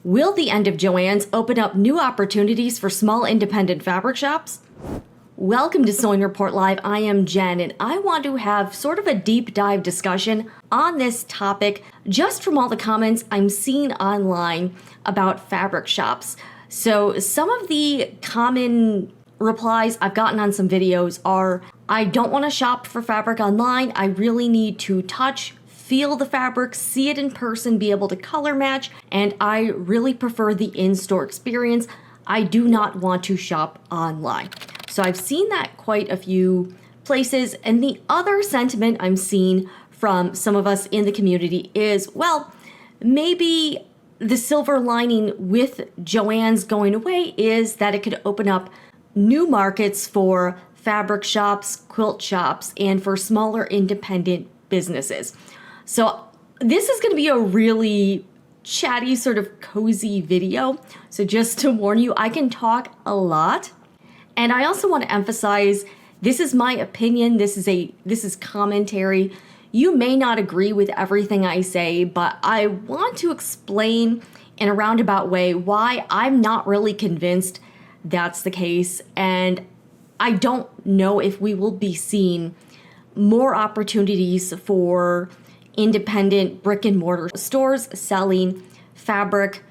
Will the end of Joann's open up new opportunities for small independent fabric shops? Welcome to Sewing Report Live. I am Jen, and I want to have sort of a deep dive discussion on this topic just from all the comments I'm seeing online about fabric shops. So some of the common replies I've gotten on some videos are, I don't want to shop for fabric online. I really need to touch, feel the fabric, see it in person, be able to color match, and I really prefer the in-store experience. I do not want to shop online. So I've seen that quite a few places, and the other sentiment I'm seeing from some of us in the community is, well, maybe the silver lining with Joann's going away is that it could open up new markets for fabric shops, quilt shops, and for smaller independent businesses. So this is going to be a really chatty, sort of cozy video. So just to warn you, I can talk a lot. And I also want to emphasize, this is my opinion. This is commentary. You may not agree with everything I say, but I want to explain in a roundabout way why I'm not really convinced that's the case. And I don't know if we will be seeing more opportunities for independent brick and mortar stores selling fabric,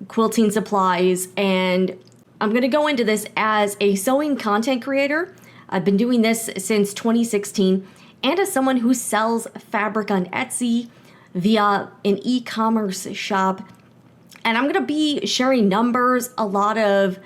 quilting supplies, and I'm going to go into this as a sewing content creator. I've been doing this since 2016, and as someone who sells fabric on Etsy via an e-commerce shop. And I'm going to be sharing numbers, a lot of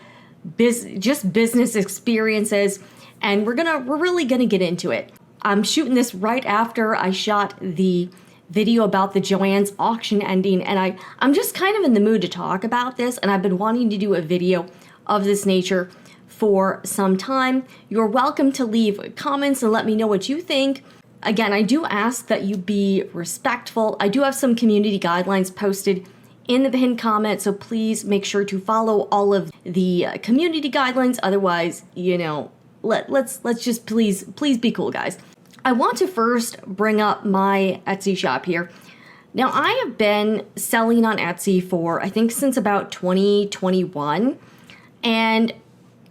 just business experiences, and we're really going to get into it. I'm shooting this right after I shot the video about the Joann's auction ending, and I'm just kind of in the mood to talk about this, and I've been wanting to do a video of this nature for some time. You're welcome to leave comments and let me know what you think. Again, I do ask that you be respectful. I do have some community guidelines posted in the pinned comment, so please make sure to follow all of the community guidelines. Otherwise, let's just please be cool, guys. I want to first bring up my Etsy shop here. Now, I have been selling on Etsy for, I think, since about 2021. And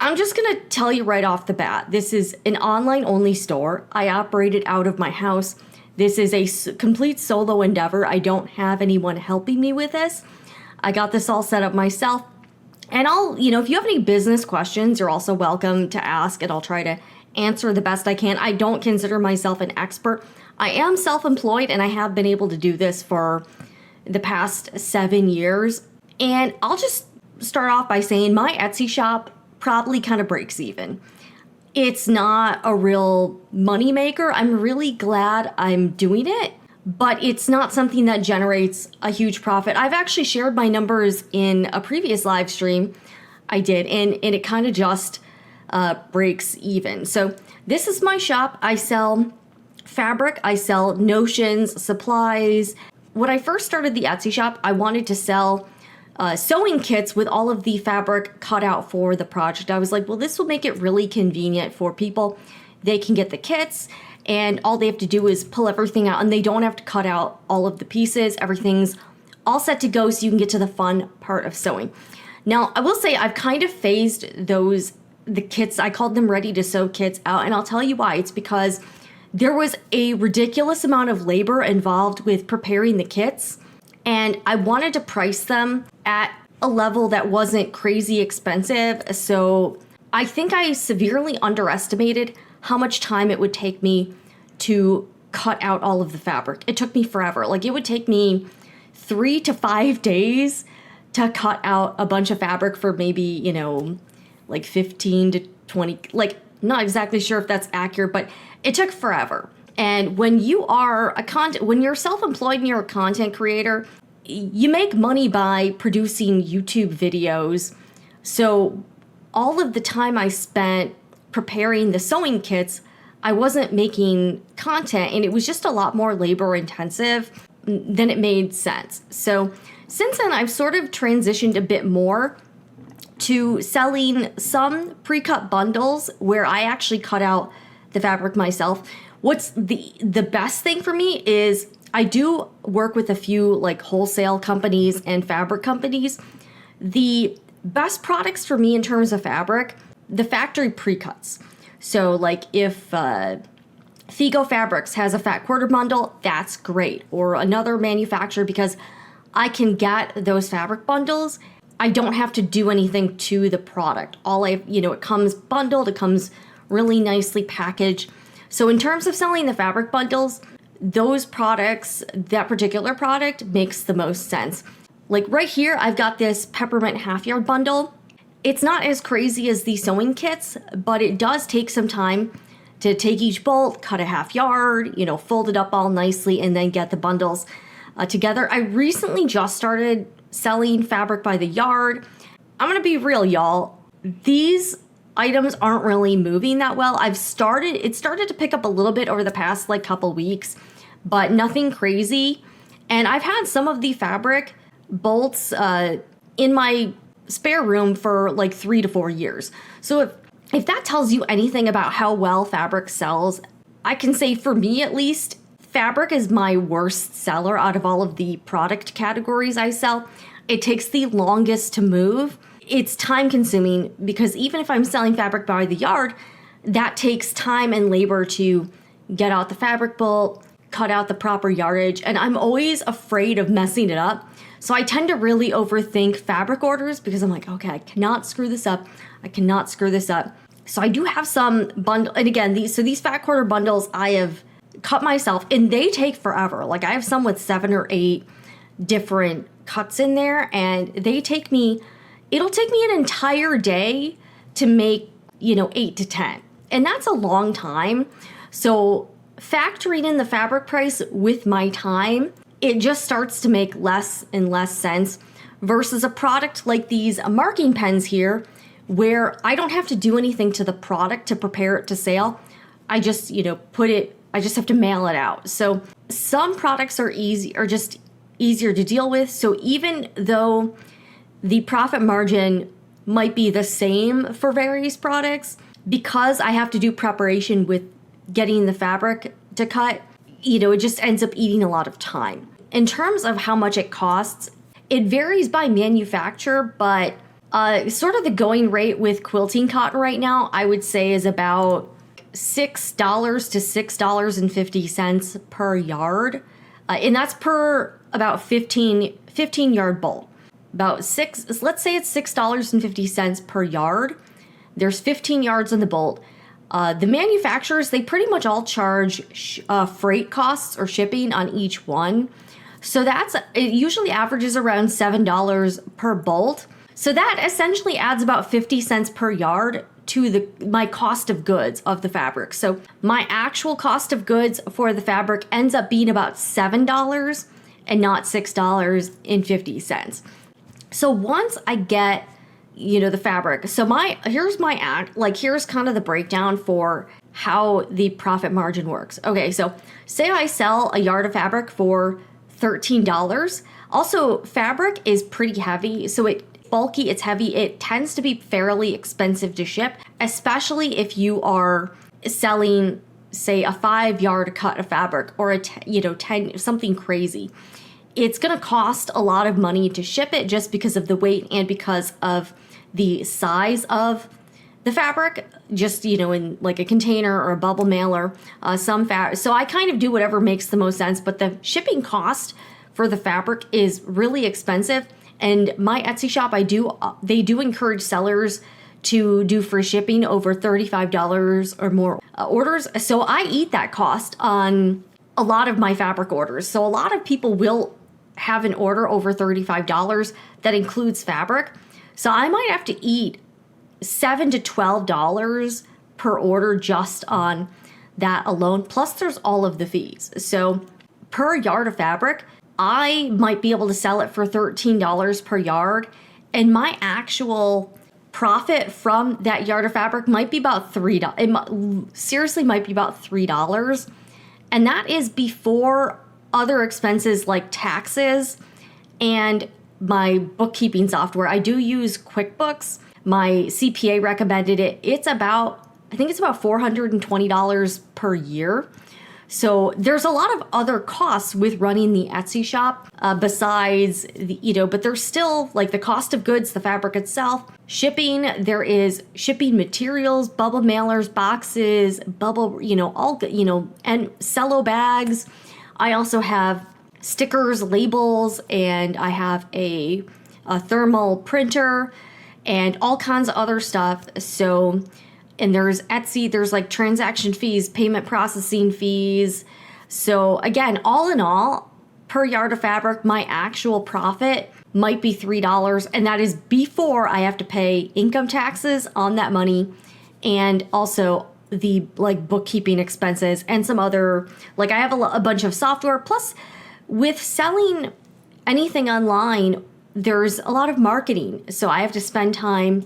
I'm just going to tell you right off the bat, this is an online-only store. I operate it out of my house. This is a complete solo endeavor. I don't have anyone helping me with this. I got this all set up myself. And if you have any business questions, you're also welcome to ask, and I'll try to answer the best I can. I don't consider myself an expert. I am self-employed, and I have been able to do this for the past 7 years. And I'll just start off by saying my Etsy shop probably kind of breaks even. It's not a real money maker. I'm really glad I'm doing it, but it's not something that generates a huge profit. I've actually shared my numbers in a previous live stream I did, and it kind of just breaks even. So this is my shop. I sell fabric, I sell notions, supplies. When I first started the Etsy shop, I wanted to sell sewing kits with all of the fabric cut out for the project. I was like, well, this will make it really convenient for people. They can get the kits, and all they have to do is pull everything out, and they don't have to cut out all of the pieces. Everything's all set to go, so you can get to the fun part of sewing. Now, I will say I've kind of phased the kits, I called them ready to sew kits, out, and I'll tell you why. It's because there was a ridiculous amount of labor involved with preparing the kits, and I wanted to price them at a level that wasn't crazy expensive. So I think I severely underestimated how much time it would take me to cut out all of the fabric. It took me forever. Like, it would take me 3 to 5 days to cut out a bunch of fabric for maybe, like 15 to 20, like, not exactly sure if that's accurate, but it took forever. And when you are when you're self-employed and you're a content creator, you make money by producing YouTube videos. So all of the time I spent preparing the sewing kits, I wasn't making content, and it was just a lot more labor intensive than it made sense. So since then, I've sort of transitioned a bit more to selling some pre-cut bundles where I actually cut out the fabric myself. What's the best thing for me is I do work with a few like wholesale companies and fabric companies The best products for me in terms of fabric, the factory pre-cuts. So like if Figo Fabrics has a fat quarter bundle, that's great. Or another manufacturer, because I can get those fabric bundles. I don't have to do anything to the product. It comes bundled, it comes really nicely packaged. So in terms of selling the fabric bundles, those products, that particular product makes the most sense. Like right here, I've got this peppermint half yard bundle. It's not as crazy as the sewing kits, but it does take some time to take each bolt, cut a half yard, fold it up all nicely, and then get the bundles together. I recently just started selling fabric by the yard. I'm gonna be real, y'all. These items aren't really moving that well. It started to pick up a little bit over the past couple weeks, but nothing crazy. And I've had some of the fabric bolts in my spare room for 3 to 4 years. So if that tells you anything about how well fabric sells, I can say for me at least, fabric is my worst seller out of all of the product categories I sell. It takes the longest to move. It's time consuming because even if I'm selling fabric by the yard, that takes time and labor to get out the fabric bolt, cut out the proper yardage, and I'm always afraid of messing it up. So I tend to really overthink fabric orders because I'm like, okay, I cannot screw this up. I cannot screw this up. So I do have some bundle, and again, these fat quarter bundles I have cut myself, and they take forever. I have some with 7 or 8 different cuts in there, and it'll take me an entire day to make, 8 to 10. And that's a long time. So factoring in the fabric price with my time, it just starts to make less and less sense versus a product like these marking pens here, where I don't have to do anything to the product to prepare it to sale. I just, I just have to mail it out. So some products are just easier to deal with. So even though the profit margin might be the same for various products, because I have to do preparation with getting the fabric to cut, it just ends up eating a lot of time. In terms of how much it costs, it varies by manufacturer, but sort of the going rate with quilting cotton right now, I would say is about $6 to $6.50 per yard. And that's per about 15 yard bolt. Let's say it's $6.50 per yard. There's 15 yards on the bolt. The manufacturers, they pretty much all charge freight costs or shipping on each one. So it usually averages around $7 per bolt. So that essentially adds about 50 cents per yard to my cost of goods of the fabric. So my actual cost of goods for the fabric ends up being about $7 and not $6.50. So once I get, the fabric, so here's kind of the breakdown for how the profit margin works. Okay, so say I sell a yard of fabric for $13. Also, fabric is pretty heavy, so it's bulky, it's heavy, it tends to be fairly expensive to ship, especially if you are selling, say, a 5 yard cut of fabric or 10, something crazy. It's gonna cost a lot of money to ship it just because of the weight and because of the size of the fabric, just, in a container or a bubble mailer, so I kind of do whatever makes the most sense, but the shipping cost for the fabric is really expensive. And my Etsy shop, they do encourage sellers to do free shipping over $35 or more orders. So I eat that cost on a lot of my fabric orders. So a lot of people will have an order over $35 that includes fabric. So I might have to eat $7 to $12 per order just on that alone. Plus there's all of the fees. So per yard of fabric, I might be able to sell it for $13 per yard. And my actual profit from that yard of fabric might be about $3. Seriously might be about $3. And that is before other expenses like taxes and my bookkeeping software. I do use QuickBooks. My CPA recommended it. I think it's about $420 per year. So there's a lot of other costs with running the Etsy shop besides but there's still like the cost of goods, the fabric itself, shipping. There is shipping materials, bubble mailers, boxes, and cello bags. I also have stickers, labels, and I have a thermal printer and all kinds of other stuff. So, and there's Etsy, there's like transaction fees, payment processing fees. So again, all in all, per yard of fabric, my actual profit might be $3. And that is before I have to pay income taxes on that money. And also the like bookkeeping expenses and some other, like I have a bunch of software. Plus with selling anything online, there's a lot of marketing. So I have to spend time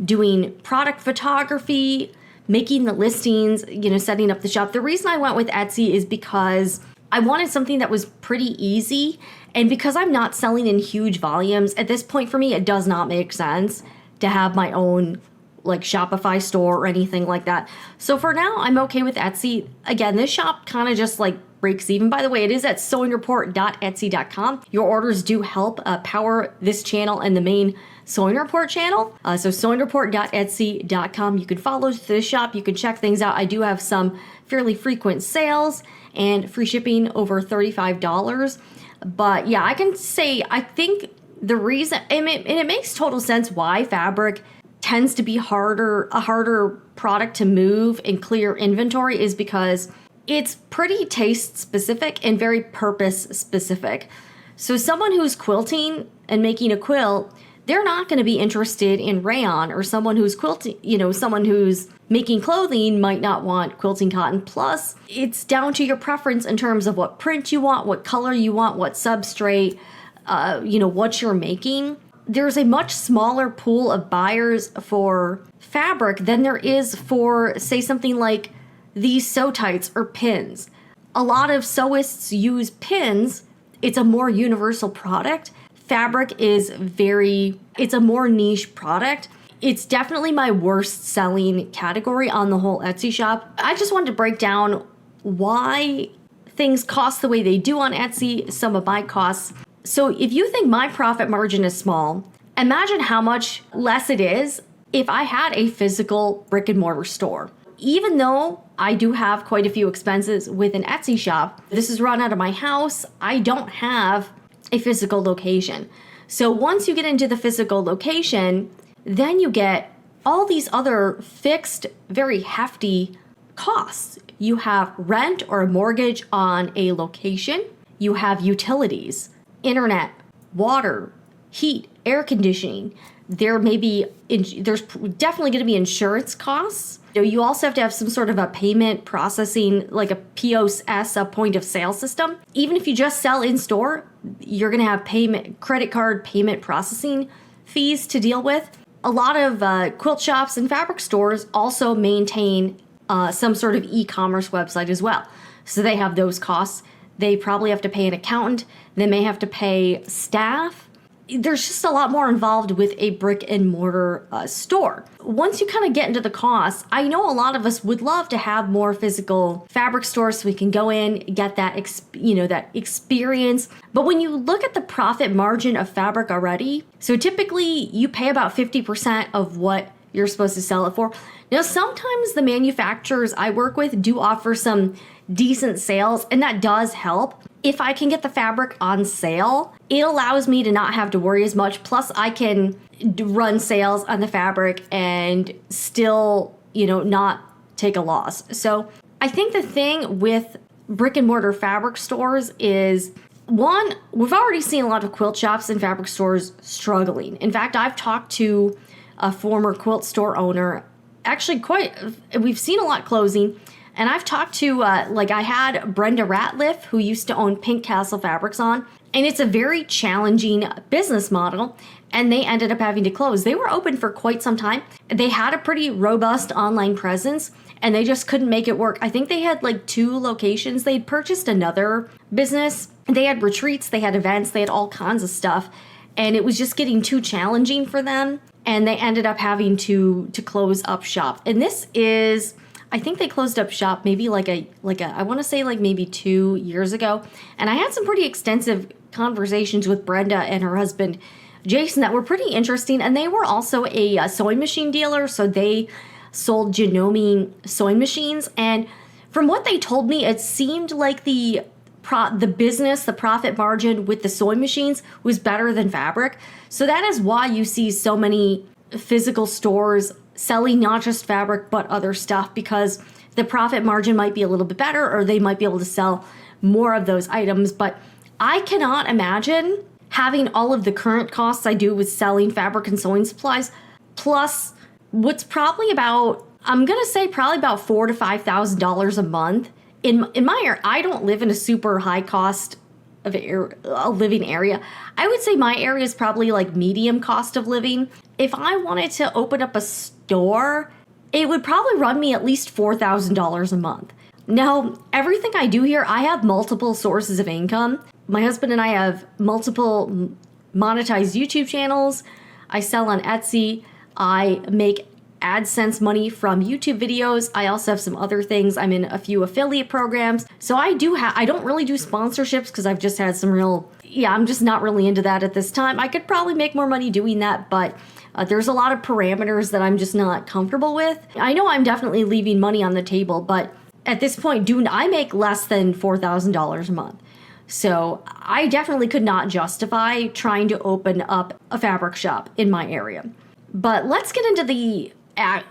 doing product photography, making the listings, setting up the shop. The reason I went with Etsy is because I wanted something that was pretty easy. And because I'm not selling in huge volumes, at this point for me, it does not make sense to have my own like Shopify store or anything like that. So for now, I'm okay with Etsy. Again, this shop kind of just like breaks even. By the way, it is at sewingreport.etsy.com. Your orders do help power this channel and the main Sewing Report channel. So sewingreport.etsy.com. You can follow this shop. You can check things out. I do have some fairly frequent sales and free shipping over $35. But yeah, I can say, I think the reason, and it makes total sense why fabric tends to be a harder product to move and clear inventory is because it's pretty taste specific and very purpose specific. So someone who's quilting and making a quilt, they're not going to be interested in rayon, or someone who's quilting, someone who's making clothing might not want quilting cotton. Plus, it's down to your preference in terms of what print you want, what color you want, what substrate, what you're making. There's a much smaller pool of buyers for fabric than there is for, say, something like these sew tights or pins. A lot of sewists use pins. It's a more universal product. Fabric is it's a more niche product. It's definitely my worst selling category on the whole Etsy shop. I just wanted to break down why things cost the way they do on Etsy, some of my costs. So if you think my profit margin is small, imagine how much less it is if I had a physical brick and mortar store. Even though I do have quite a few expenses with an Etsy shop, this is run out of my house, I don't have a physical location. So once you get into the physical location, then you get all these other fixed, very hefty costs. You have rent or a mortgage on a location. You have utilities, internet, water, heat, air conditioning. There's definitely going to be insurance costs. You also have to have some sort of a payment processing, like a POS, a point of sale system. Even if you just sell in store, you're going to have credit card payment processing fees to deal with. A lot of quilt shops and fabric stores also maintain some sort of e-commerce website as well. So they have those costs. They probably have to pay an accountant. They may have to pay staff. There's just a lot more involved with a brick and mortar store. Once you kind of get into the costs, I know a lot of us would love to have more physical fabric stores so we can go in, get that experience. But when you look at the profit margin of fabric already, so typically you pay about 50% of what you're supposed to sell it for. Now, sometimes the manufacturers I work with do offer some decent sales, and that does help. If I can get the fabric on sale, it allows me to not have to worry as much. Plus, I can run sales on the fabric and still, not take a loss. So I think the thing with brick and mortar fabric stores is, one, we've already seen a lot of quilt shops and fabric stores struggling. In fact, I've talked to a former quilt store owner, actually we've seen a lot closing. And I've talked to, I had Brenda Ratliff, who used to own Pink Castle Fabrics on, and it's a very challenging business model, and they ended up having to close. They were open for quite some time. They had a pretty robust online presence, and they just couldn't make it work. I think they had 2 locations. They'd purchased another business. They had retreats, they had events, they had all kinds of stuff, and it was just getting too challenging for them, and they ended up having to close up shop. And this is, I think they closed up shop maybe I want to say like maybe 2 years ago. And I had some pretty extensive conversations with Brenda and her husband, Jason, that were pretty interesting. And they were also a sewing machine dealer. So they sold Janome sewing machines. And from what they told me, it seemed like the business, the profit margin with the sewing machines was better than fabric. So that is why you see so many physical stores selling not just fabric but other stuff, because the profit margin might be a little bit better, or they might be able to sell more of those items. But I cannot imagine having all of the current costs I do with selling fabric and sewing supplies, plus what's probably about, I'm gonna say probably about $4,000 to $5,000 a month. In my area, I don't live in a super high cost of a living area. I would say my area is probably like medium cost of living. If I wanted to open up a store, it would probably run me at least $4,000 a month. Now, everything I do here, I have multiple sources of income. My husband and I have multiple monetized YouTube channels. I sell on Etsy. I make AdSense money from YouTube videos. I also have some other things. I'm in a few affiliate programs. So I don't really do sponsorships because I've just had I'm just not really into that at this time. I could probably make more money doing that, but there's a lot of parameters that I'm just not comfortable with. I know I'm definitely leaving money on the table, but at this point, I make less than $4,000 a month. So I definitely could not justify trying to open up a fabric shop in my area. But let's get into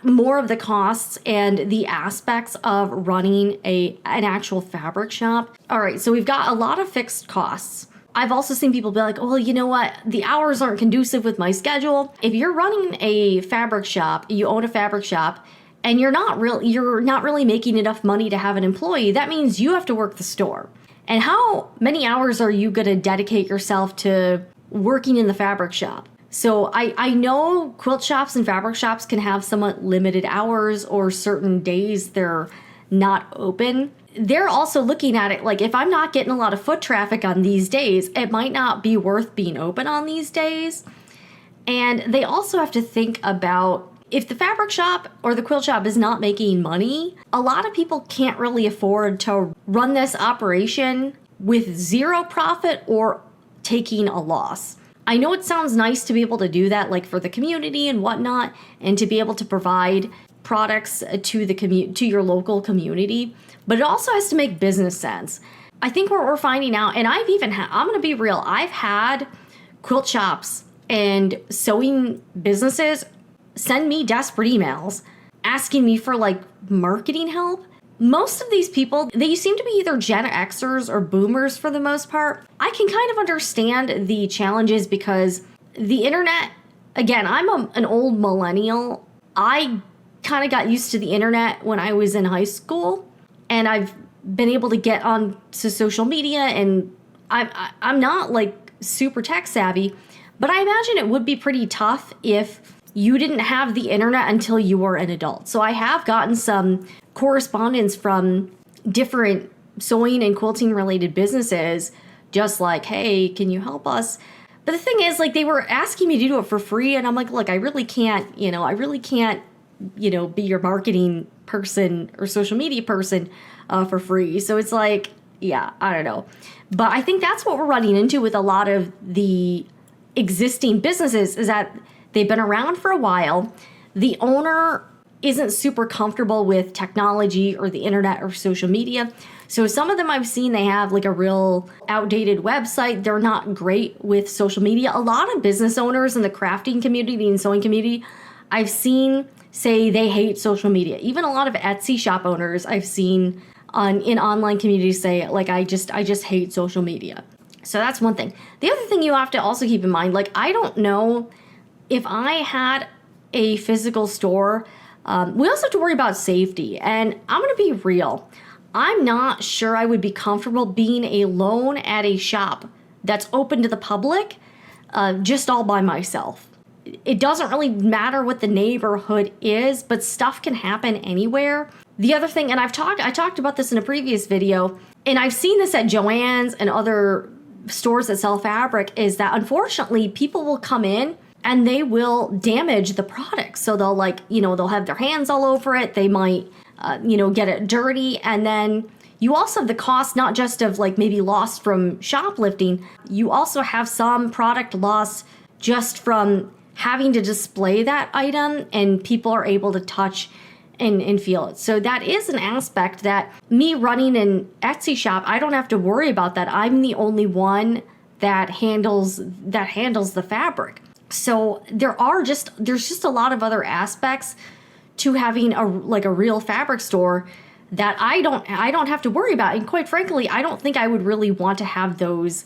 more of the costs and the aspects of running an actual fabric shop. All right, so we've got a lot of fixed costs. I've also seen people be like, well, you know what? The hours aren't conducive with my schedule. If you're running a fabric shop, you own a fabric shop, and you're not really making enough money to have an employee, that means you have to work the store. And how many hours are you going to dedicate yourself to working in the fabric shop? So I know quilt shops and fabric shops can have somewhat limited hours, or certain days they're not open. They're also looking at it like, if I'm not getting a lot of foot traffic on these days, it might not be worth being open on these days. And they also have to think about, if the fabric shop or the quilt shop is not making money, a lot of people can't really afford to run this operation with zero profit or taking a loss. I know it sounds nice to be able to do that, like for the community and whatnot, and to be able to provide products to your local community, but it also has to make business sense. I think what we're finding out, and I'm going to be real, I've had quilt shops and sewing businesses send me desperate emails asking me for like marketing help. Most of these people, they seem to be either Gen Xers or boomers for the most part. I can kind of understand the challenges because the internet, again, I'm an old millennial. I kind of got used to the internet when I was in high school, and I've been able to get on to social media, and I'm not like super tech savvy, but I imagine it would be pretty tough if you didn't have the internet until you were an adult. So I have gotten some correspondence from different sewing and quilting related businesses, just like, hey, can you help us? But the thing is, like, they were asking me to do it for free, and I'm like, look, I really can't be your marketing person or social media person for free. So it's like, yeah, I don't know. But I think that's what we're running into with a lot of the existing businesses, is that they've been around for a while. The owner isn't super comfortable with technology or the internet or social media. So some of them I've seen, they have like a real outdated website. They're not great with social media. A lot of business owners in the crafting community and sewing community, I've seen say they hate social media. Even a lot of Etsy shop owners I've seen in online communities say, like, I just hate social media. So that's one thing. The other thing you have to also keep in mind, like, I don't know if I had a physical store. We also have to worry about safety. And I'm going to be real. I'm not sure I would be comfortable being alone at a shop that's open to the public, just all by myself. It doesn't really matter what the neighborhood is, but stuff can happen anywhere. The other thing, and I talked about this in a previous video, and I've seen this at Joann's and other stores that sell fabric, is that unfortunately people will come in and they will damage the product. So they'll they'll have their hands all over it. They might get it dirty. And then you also have the cost, not just of like maybe loss from shoplifting, you also have some product loss just from having to display that item and people are able to touch and feel it. So that is an aspect that me running an Etsy shop, I don't have to worry about that. I'm the only one that handles the fabric. So there's just a lot of other aspects to having a real fabric store that I don't have to worry about. And quite frankly, I don't think I would really want to have those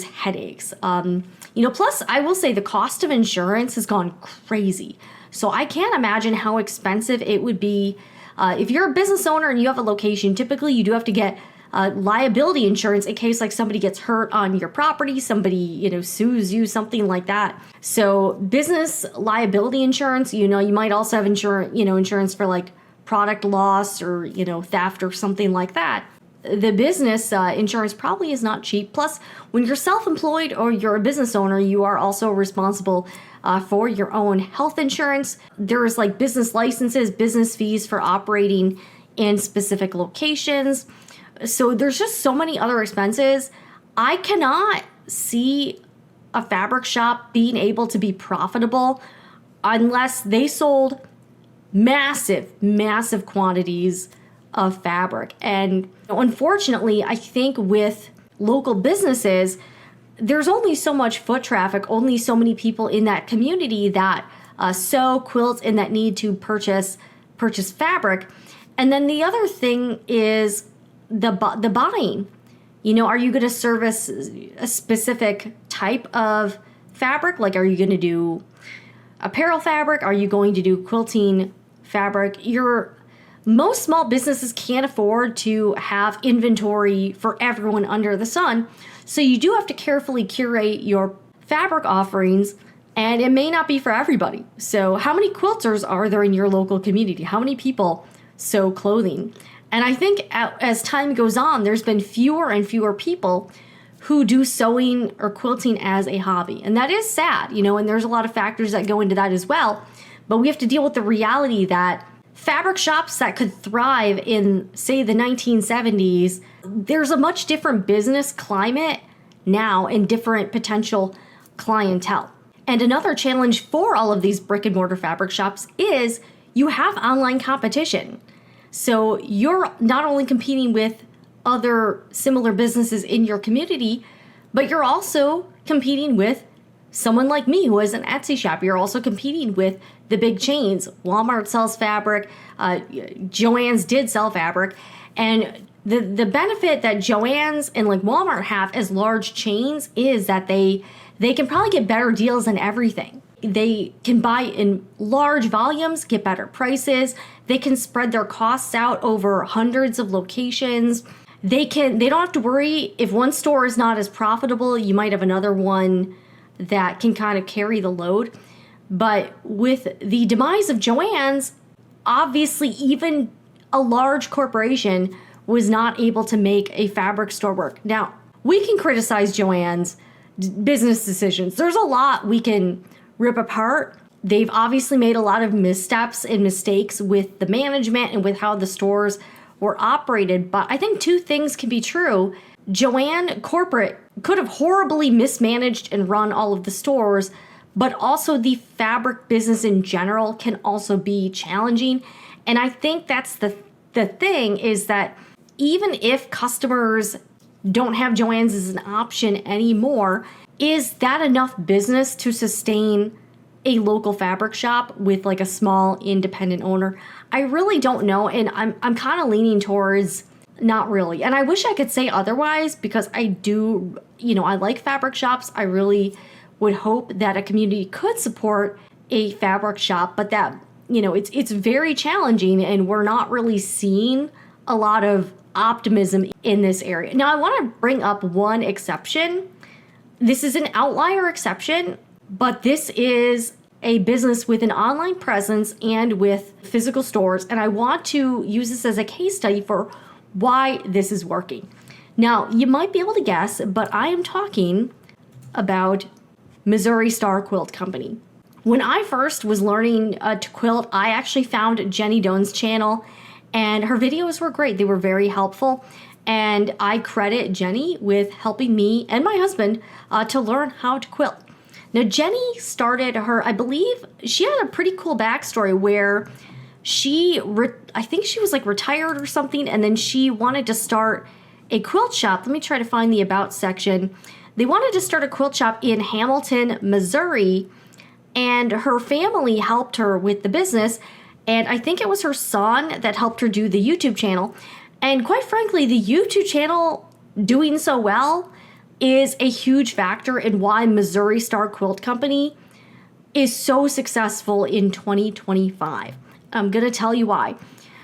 headaches. Plus I will say the cost of insurance has gone crazy. So I can't imagine how expensive it would be. If you're a business owner and you have a location, typically you do have to get liability insurance in case like somebody gets hurt on your property, somebody, sues you, something like that. So business liability insurance, you might also have insurance for like product loss or, theft or something like that. The business insurance probably is not cheap. Plus, when you're self-employed or you're a business owner, you are also responsible for your own health insurance. There's like business licenses, business fees for operating in specific locations. So there's just so many other expenses. I cannot see a fabric shop being able to be profitable unless they sold massive, massive quantities of fabric. And unfortunately, I think with local businesses, there's only so much foot traffic, only so many people in that community that sew, quilt, and that need to purchase fabric. And then the other thing is the buying. Are you going to service a specific type of fabric? Like, are you going to do apparel fabric? Are you going to do quilting fabric? Most small businesses can't afford to have inventory for everyone under the sun. So you do have to carefully curate your fabric offerings, and it may not be for everybody. So how many quilters are there in your local community? How many people sew clothing? And I think as time goes on, there's been fewer and fewer people who do sewing or quilting as a hobby. And that is sad, and there's a lot of factors that go into that as well. But we have to deal with the reality that fabric shops that could thrive in, say, the 1970s, there's a much different business climate now and different potential clientele. And another challenge for all of these brick and mortar fabric shops is you have online competition. So you're not only competing with other similar businesses in your community, but you're also competing with someone like me who has an Etsy shop. You're also competing with the big chains. Walmart sells fabric. Joann's did sell fabric. And the benefit that Joann's and like Walmart have as large chains is that they can probably get better deals on everything. They can buy in large volumes, get better prices. They can spread their costs out over hundreds of locations. They don't have to worry if one store is not as profitable, you might have another one that can kind of carry the load. But with the demise of Joann's, obviously even a large corporation was not able to make a fabric store work. Now, we can criticize Joann's business decisions. There's a lot we can rip apart. They've obviously made a lot of missteps and mistakes with the management and with how the stores were operated. But I think two things can be true. Joann corporate could have horribly mismanaged and run all of the stores, but also the fabric business in general can also be challenging. And I think that's the thing is that even if customers don't have Joann's as an option anymore, is that enough business to sustain a local fabric shop with like a small independent owner? I really don't know, and I'm kind of leaning towards not really. And I wish I could say otherwise because I do, I like fabric shops. I really would hope that a community could support a fabric shop, but that, it's very challenging and we're not really seeing a lot of optimism in this area. Now, I want to bring up one exception. This is an outlier exception, but this is a business with an online presence and with physical stores, and I want to use this as a case study for why this is working. Now, you might be able to guess, but I am talking about Missouri Star Quilt Company. When I first was learning to quilt, I actually found Jenny Doan's channel, And her videos were great. They were very helpful. And I credit Jenny with helping me and my husband to learn how to quilt. Now, Jenny started her, I believe, she had a pretty cool backstory where I think she was like retired or something, and then she wanted to start a quilt shop. Let me try to find the about section. They wanted to start a quilt shop in Hamilton, Missouri, and her family helped her with the business. And I think it was her son that helped her do the YouTube channel. And quite frankly, the YouTube channel doing so well is a huge factor in why Missouri Star Quilt Company is so successful in 2025. I'm going to tell you why.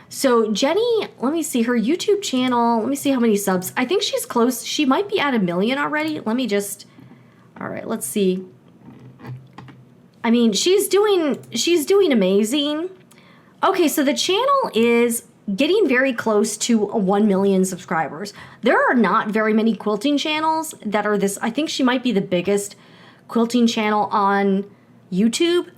So Jenny, let me see her YouTube channel. Let me see how many subs. I think she's close. She might be at 1 million already. All right, let's see. I mean, she's doing amazing. Okay, so the channel is getting very close to 1 million subscribers. There are not very many quilting channels that are this. I think she might be the biggest quilting channel on YouTube.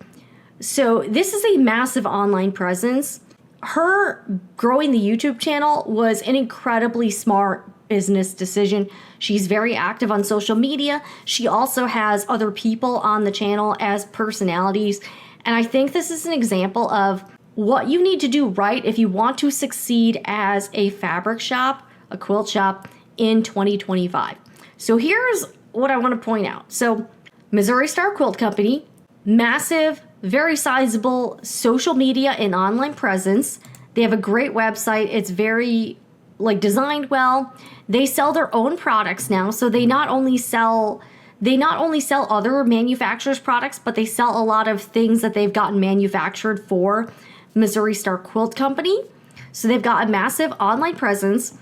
So this is a massive online presence. Her growing the YouTube channel was an incredibly smart business decision. She's very active on social media. She also has other people on the channel as personalities. And I think this is an example of what you need to do right if you want to succeed as a fabric shop, a quilt shop in 2025. So here's what I want to point out. So Missouri Star Quilt Company, massive, very sizable social media and online presence. They have a great website. It's very designed well. They sell their own products now. So they not only sell other manufacturers' products, but they sell a lot of things that they've gotten manufactured for Missouri Star Quilt Company. So they've got a massive online presence.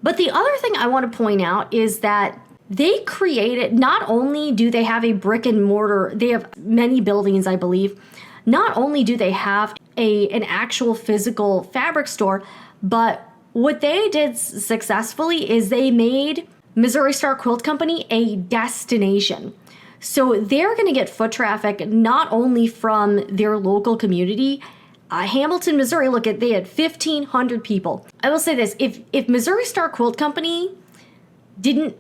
But the other thing I want to point out is that they created, not only do they have a brick and mortar, they have many buildings, I believe. Not only do they have an actual physical fabric store, but what they did successfully is they made Missouri Star Quilt Company a destination. So they're going to get foot traffic not only from their local community. Hamilton, Missouri, they had 1,500 people. I will say this, if Missouri Star Quilt Company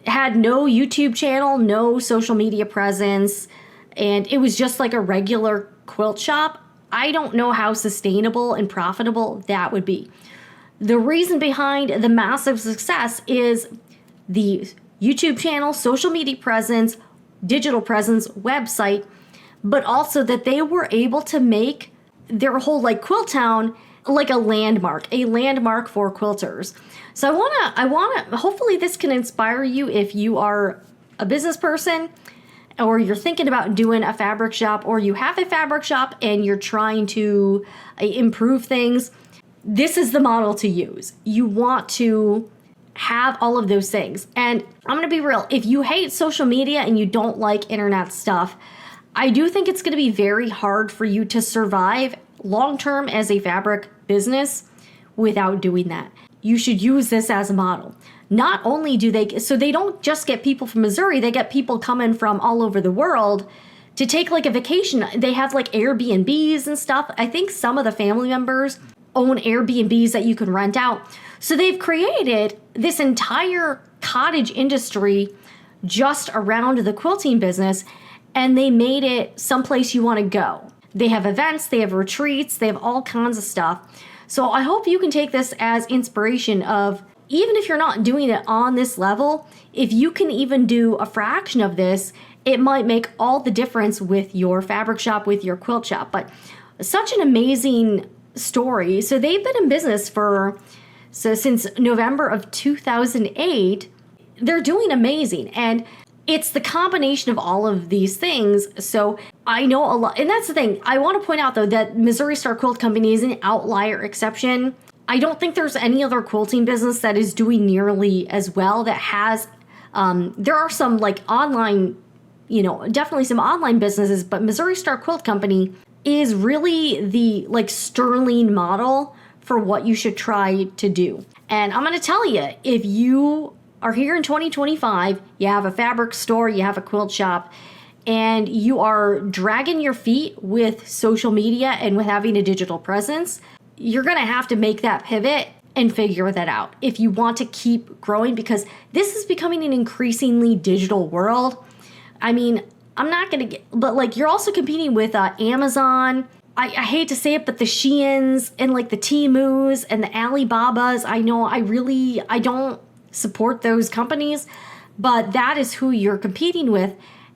had no YouTube channel, no social media presence, and it was just like a regular quilt shop, I don't know how sustainable and profitable that would be. The reason behind the massive success is the YouTube channel, social media presence, digital presence, website, but also that they were able to make their whole Quilt Town like a landmark for quilters. So I wanna hopefully this can inspire you if you are a business person or you're thinking about doing a fabric shop or you have a fabric shop and you're trying to improve things. This is the model to use. You want to have all of those things. And I'm going to be real. If you hate social media and you don't like internet stuff, I do think it's going to be very hard for you to survive long-term as a fabric business without doing that. You should use this as a model. Not only do they don't just get people from Missouri, they get people coming from all over the world to take a vacation. They have Airbnbs and stuff. I think some of the family members own Airbnbs that you can rent out. So they've created this entire cottage industry just around the quilting business, and they made it someplace you want to go. They have events, they have retreats, they have all kinds of stuff. So I hope you can take this as inspiration of, even if you're not doing it on this level, if you can even do a fraction of this, it might make all the difference with your fabric shop, with your quilt shop. But such an amazing story. So they've been in business since November of 2008. They're doing amazing. And it's the combination of all of these things. So I know a lot. And that's the thing. I want to point out, though, that Missouri Star Quilt Company is an outlier exception. I don't think there's any other quilting business that is doing nearly as well that has, there are some online, definitely some online businesses, but Missouri Star Quilt Company is really the sterling model for what you should try to do. And I'm going to tell you, if you are here in 2025, you have a fabric store, you have a quilt shop, and you are dragging your feet with social media and with having a digital presence, you're going to have to make that pivot and figure that out if you want to keep growing, because this is becoming an increasingly digital world. I mean, I'm not going to get, but like you're also competing with Amazon. I hate to say it, but the Sheins and like the Temus and the Alibabas, I know I don't support those companies, but that is who you're competing with.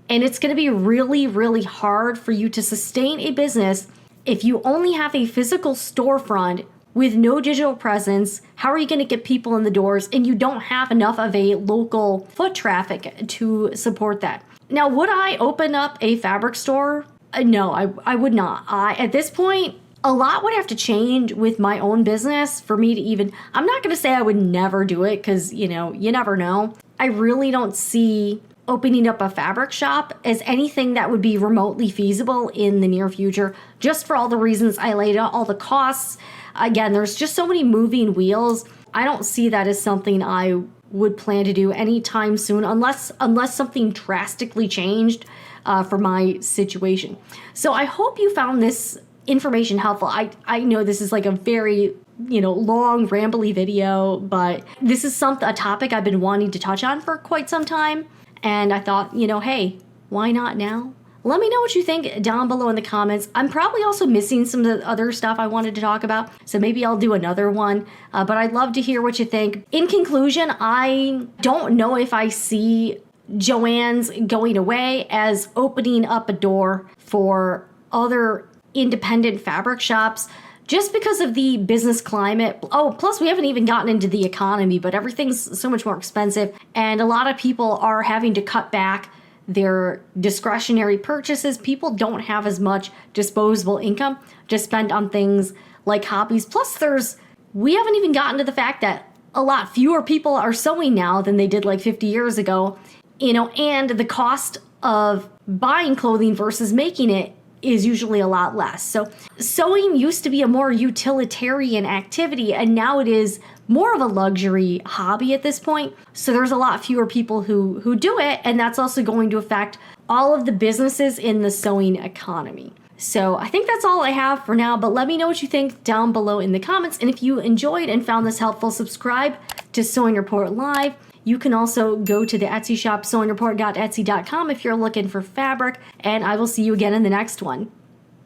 And it's going to be really, really hard for you to sustain a business if you only have a physical storefront with no digital presence. How are you going to get people in the doors and you don't have enough of a local foot traffic to support that? Now, would I open up a fabric store? No, I would not. At this point, a lot would have to change with my own business for me to even, I'm not going to say I would never do it because, you know, you never know. I really don't see opening up a fabric shop as anything that would be remotely feasible in the near future, just for all the reasons I laid out, all the costs. Again, there's just so many moving wheels. I don't see that as something I would plan to do anytime soon, unless something drastically changed for my situation. So I hope you found this information helpful. I know this is like a very, long, rambly video, but this is a topic I've been wanting to touch on for quite some time. And I thought, hey, why not now? Let me know what you think down below in the comments. I'm probably also missing some of the other stuff I wanted to talk about, so maybe I'll do another one. But I'd love to hear what you think. In conclusion, I don't know if I see Joann's going away as opening up a door for other independent fabric shops, just because of the business climate. Oh, plus we haven't even gotten into the economy, but everything's so much more expensive. And a lot of people are having to cut back their discretionary purchases. People don't have as much disposable income to spend on things like hobbies. Plus we haven't even gotten to the fact that a lot fewer people are sewing now than they did like 50 years ago, and the cost of buying clothing versus making it is usually a lot less. So sewing used to be a more utilitarian activity, and now it is more of a luxury hobby at this point. So there's a lot fewer people who do it, and that's also going to affect all of the businesses in the sewing economy. So I think that's all I have for now, but let me know what you think down below in the comments. And if you enjoyed and found this helpful, subscribe to Sewing Report Live. You can also go to the Etsy shop, sewingreport.etsy.com, if you're looking for fabric, and I will see you again in the next one.